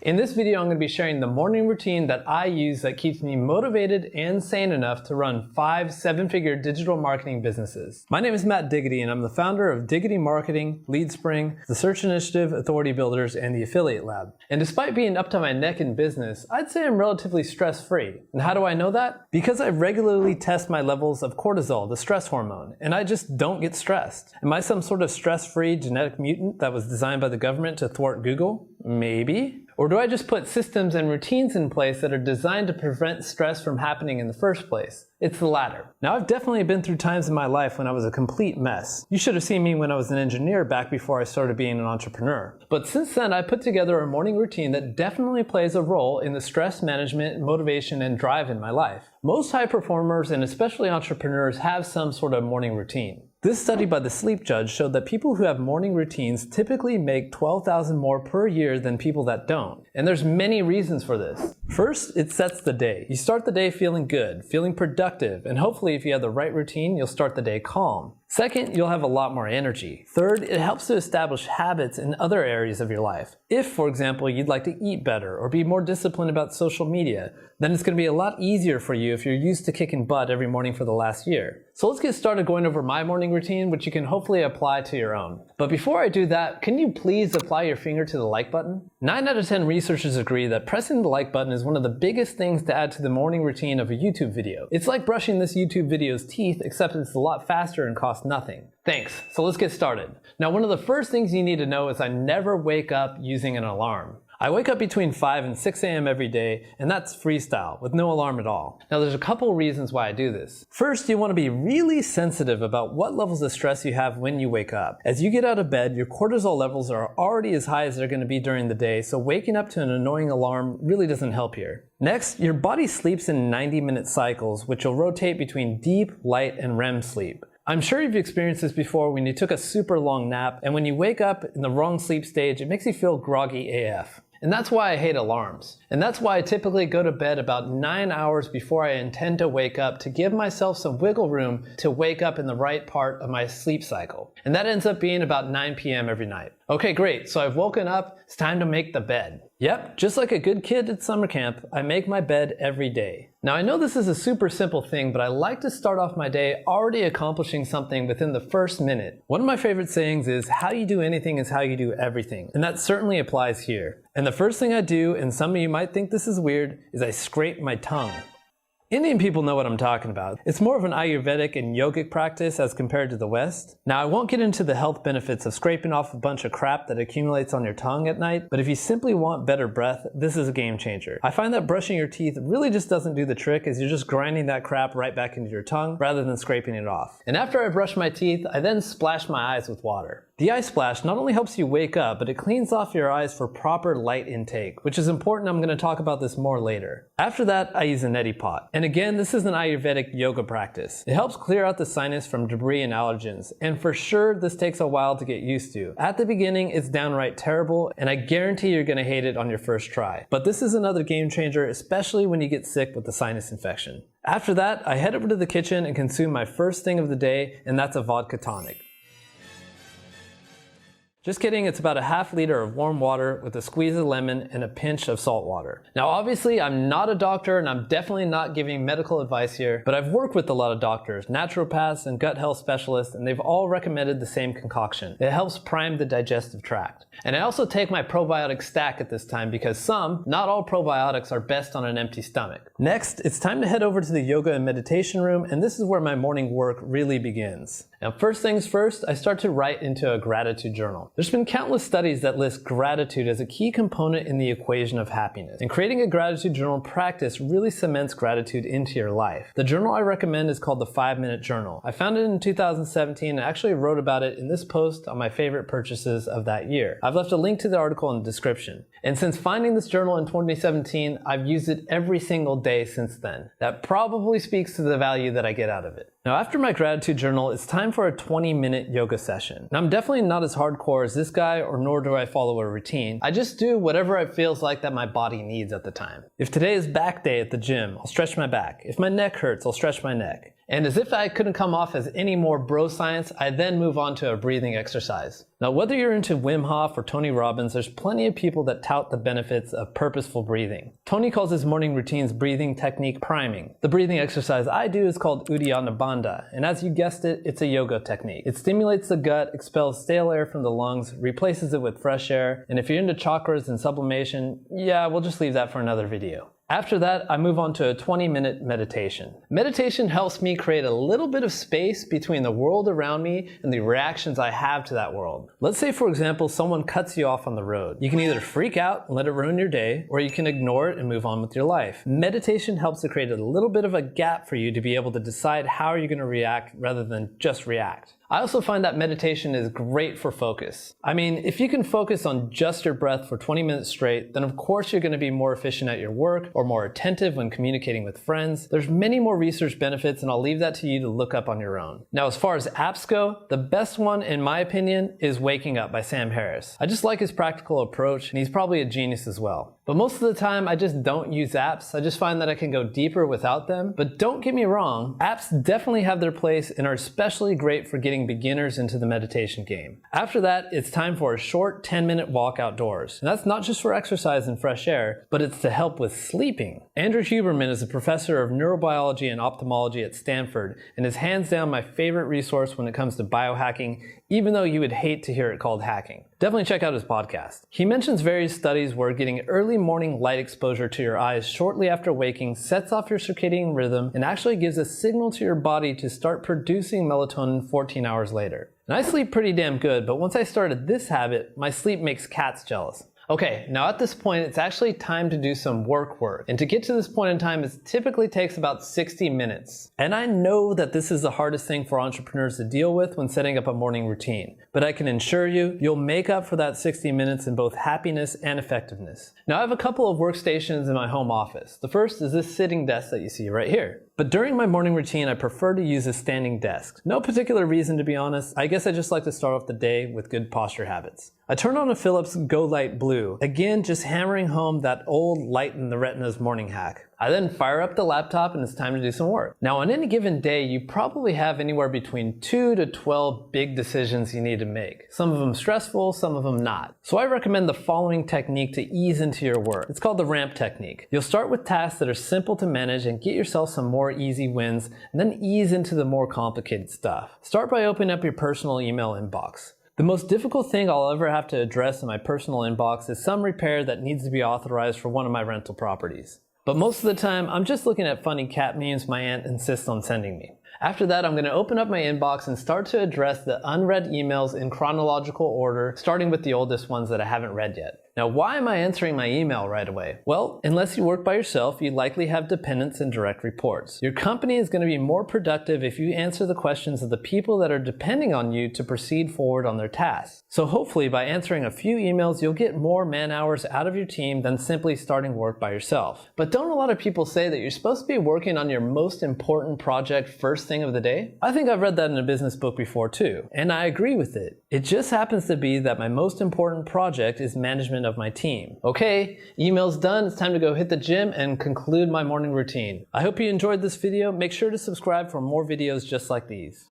In this video, I'm going to be sharing the morning routine that I use that keeps me motivated and sane enough to run 5 7-figure digital marketing businesses. My name is Matt Diggity, and I'm the founder of Diggity Marketing, LeadSpring, the Search Initiative, Authority Builders, and the Affiliate Lab. And despite being up to my neck in business, I'd say I'm relatively stress-free. And how do I know that? Because I regularly test my levels of cortisol, the stress hormone, and I just don't get stressed. Am I some sort of stress-free genetic mutant that was designed by the government to thwart Google? Maybe. Or do I just put systems and routines in place that are designed to prevent stress from happening in the first place? It's the latter. Now, I've definitely been through times in my life when I was a complete mess. You should have seen me when I was an engineer back before I started being an entrepreneur. But since then, I put together a morning routine that definitely plays a role in the stress management, motivation, and drive in my life. Most high performers, and especially entrepreneurs, have some sort of morning routine. This study by the Sleep Judge showed that people who have morning routines typically make $12,000 more per year than people that don't. And there's many reasons for this. First, it sets the day. You start the day feeling good, feeling productive, and hopefully if you have the right routine, you'll start the day calm. Second, you'll have a lot more energy. Third, it helps to establish habits in other areas of your life. If, for example, you'd like to eat better or be more disciplined about social media, then it's going to be a lot easier for you if you're used to kicking butt every morning for the last year. So let's get started going over my morning routine, which you can hopefully apply to your own. But before I do that, can you please apply your finger to the like button? 9 out of 10 researchers agree that pressing the like button is one of the biggest things to add to the morning routine of a YouTube video. It's like brushing this YouTube video's teeth, except it's a lot faster and costs nothing. Thanks. So let's get started. Now, one of the first things you need to know is I never wake up using an alarm. I wake up between 5 and 6 a.m. every day, and that's freestyle, with no alarm at all. Now, there's a couple reasons why I do this. First, you want to be really sensitive about what levels of stress you have when you wake up. As you get out of bed, your cortisol levels are already as high as they're going to be during the day, so waking up to an annoying alarm really doesn't help here. Next, your body sleeps in 90-minute cycles, which will rotate between deep, light, and REM sleep. I'm sure you've experienced this before when you took a super long nap, and when you wake up in the wrong sleep stage, it makes you feel groggy AF. And that's why I hate alarms. And that's why I typically go to bed about 9 hours before I intend to wake up to give myself some wiggle room to wake up in the right part of my sleep cycle. And that ends up being about 9 p.m. every night. Okay, great, so I've woken up, it's time to make the bed. Yep, just like a good kid at summer camp, I make my bed every day. Now, I know this is a super simple thing, but I like to start off my day already accomplishing something within the first minute. One of my favorite sayings is, how you do anything is how you do everything. And that certainly applies here. And the first thing I do, and some of you might think this is weird, is I scrape my tongue. Indian people know what I'm talking about. It's more of an Ayurvedic and yogic practice as compared to the West. Now, I won't get into the health benefits of scraping off a bunch of crap that accumulates on your tongue at night, but if you simply want better breath, this is a game changer. I find that brushing your teeth really just doesn't do the trick, as you're just grinding that crap right back into your tongue rather than scraping it off. And after I brush my teeth, I then splash my eyes with water. The eye splash not only helps you wake up, but it cleans off your eyes for proper light intake, which is important. I'm going to talk about this more later. After that, I use a neti pot. And again, this is an Ayurvedic yoga practice. It helps clear out the sinus from debris and allergens, and for sure, this takes a while to get used to. At the beginning, it's downright terrible, and I guarantee you're going to hate it on your first try. But this is another game changer, especially when you get sick with the sinus infection. After that, I head over to the kitchen and consume my first thing of the day, and that's a vodka tonic. Just kidding, it's about a half liter of warm water with a squeeze of lemon and a pinch of salt water. Now, obviously, I'm not a doctor and I'm definitely not giving medical advice here, but I've worked with a lot of doctors, naturopaths, and gut health specialists, and they've all recommended the same concoction. It helps prime the digestive tract. And I also take my probiotic stack at this time because some, not all probiotics are best on an empty stomach. Next, it's time to head over to the yoga and meditation room, and this is where my morning work really begins. Now, first things first, I start to write into a gratitude journal. There's been countless studies that list gratitude as a key component in the equation of happiness. And creating a gratitude journal practice really cements gratitude into your life. The journal I recommend is called the 5-Minute Journal. I found it in 2017 and actually wrote about it in this post on my favorite purchases of that year. I've left a link to the article in the description. And since finding this journal in 2017, I've used it every single day since then. That probably speaks to the value that I get out of it. Now, after my gratitude journal, it's time for a 20-minute yoga session. Now, I'm definitely not as hardcore as this guy, or nor do I follow a routine. I just do whatever it feels like that my body needs at the time. If today is back day at the gym, I'll stretch my back. If my neck hurts, I'll stretch my neck. And as if I couldn't come off as any more bro science, I then move on to a breathing exercise. Now, whether you're into Wim Hof or Tony Robbins, there's plenty of people that tout the benefits of purposeful breathing. Tony calls his morning routine's breathing technique priming. The breathing exercise I do is called Uddiyana Bandha, and as you guessed it, it's a yoga technique. It stimulates the gut, expels stale air from the lungs, replaces it with fresh air, and if you're into chakras and sublimation, yeah, we'll just leave that for another video. After that, I move on to a 20-minute meditation. Meditation helps me create a little bit of space between the world around me and the reactions I have to that world. Let's say, for example, someone cuts you off on the road. You can either freak out and let it ruin your day, or you can ignore it and move on with your life. Meditation helps to create a little bit of a gap for you to be able to decide how you're going to react rather than just react. I also find that meditation is great for focus. I mean, if you can focus on just your breath for 20 minutes straight, then of course you're going to be more efficient at your work or more attentive when communicating with friends. There's many more research benefits, and I'll leave that to you to look up on your own. Now, as far as apps go, the best one, in my opinion, is Waking Up by Sam Harris. I just like his practical approach, and he's probably a genius as well. But most of the time, I just don't use apps. I just find that I can go deeper without them. But don't get me wrong, apps definitely have their place and are especially great for getting beginners into the meditation game. After that, it's time for a short 10-minute walk outdoors. And that's not just for exercise and fresh air, but it's to help with sleeping. Andrew Huberman is a professor of neurobiology and ophthalmology at Stanford and is hands down my favorite resource when it comes to biohacking, even though you would hate to hear it called hacking. Definitely check out his podcast. He mentions various studies where getting early morning light exposure to your eyes shortly after waking sets off your circadian rhythm and actually gives a signal to your body to start producing melatonin 14 hours later. And I sleep pretty damn good, but once I started this habit, my sleep makes cats jealous. Okay, now at this point, it's actually time to do some work. And to get to this point in time, it typically takes about 60 minutes. And I know that this is the hardest thing for entrepreneurs to deal with when setting up a morning routine. But I can assure you, you'll make up for that 60 minutes in both happiness and effectiveness. Now, I have a couple of workstations in my home office. The first is this sitting desk that you see right here. But during my morning routine, I prefer to use a standing desk. No particular reason, to be honest. I guess I just like to start off the day with good posture habits. I turn on a Philips Go Light Blue. Again, just hammering home that old lighten the retinas morning hack. I then fire up the laptop and it's time to do some work. Now, on any given day, you probably have anywhere between 2 to 12 big decisions you need to make. Some of them stressful, some of them not. So I recommend the following technique to ease into your work. It's called the ramp technique. You'll start with tasks that are simple to manage and get yourself some more easy wins, and then ease into the more complicated stuff. Start by opening up your personal email inbox. The most difficult thing I'll ever have to address in my personal inbox is some repair that needs to be authorized for one of my rental properties. But most of the time, I'm just looking at funny cat memes my aunt insists on sending me. After that, I'm going to open up my inbox and start to address the unread emails in chronological order, starting with the oldest ones that I haven't read yet. Now, why am I answering my email right away? Well, unless you work by yourself, you likely have dependents and direct reports. Your company is going to be more productive if you answer the questions of the people that are depending on you to proceed forward on their tasks. So hopefully, by answering a few emails, you'll get more man hours out of your team than simply starting work by yourself. But don't a lot of people say that you're supposed to be working on your most important project first thing of the day? I think I've read that in a business book before too, and I agree with it. It just happens to be that my most important project is management of my team. Okay, email's done. It's time to go hit the gym and conclude my morning routine. I hope you enjoyed this video. Make sure to subscribe for more videos just like these.